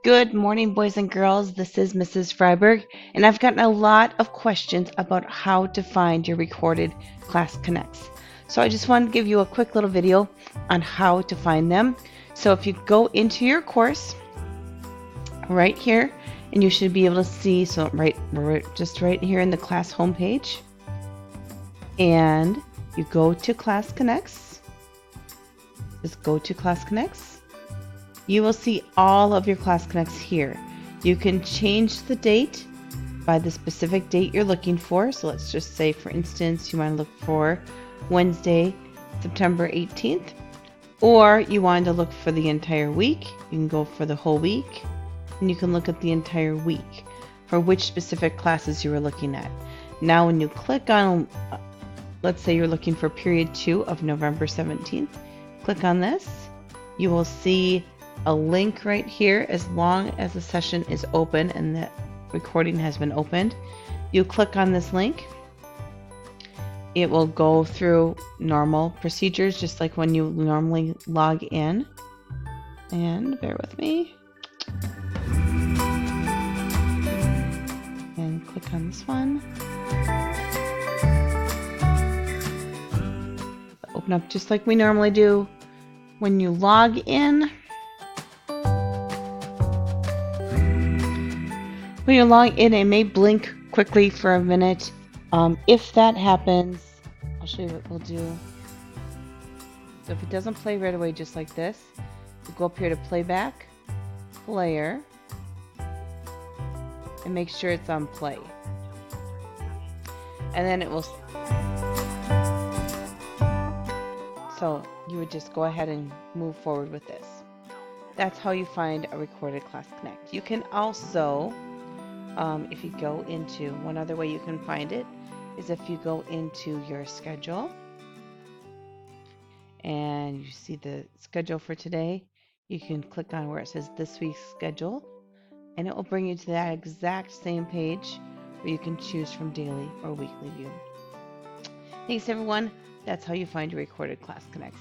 Good morning, boys and girls. This is Mrs. Freiberg, and I've gotten a lot of questions about how to find your recorded Class Connects. So I just want to give you a quick little video on how to find them. So if you go into your course right here, and you should be able to see, so just right here in the class homepage, and you go to Class Connects. Just go to Class Connects. You will see all of your Class Connects here. You can change the date by the specific date you're looking for. So let's just say, for instance, you want to look for Wednesday, September 18th, or you want to look for the entire week. You can go for the whole week, and you can look at the entire week for which specific classes you were looking at. Now, when you click on, let's say you're looking for period 2 of November 17th, click on this. You will see a link right here. As long as the session is open and the recording has been opened, you click on this link. It will go through normal procedures, just like when you normally log in. And bear with me. And click on this one. Open up just like we normally do when you log in. When you log in, it may blink quickly for a minute. If that happens, I'll show you what we'll do. So if it doesn't play right away, just like this, you go up here to Playback, Player, and make sure it's on play. And then it will. So you would just go ahead and move forward with this. That's how you find a recorded Class Connect. You can also, if you go into, one other way you can find it is if you go into your schedule and you see the schedule for today, you can click on where it says this week's schedule, and it will bring you to that exact same page where you can choose from daily or weekly view. Thanks everyone. That's how you find your recorded Class Connects.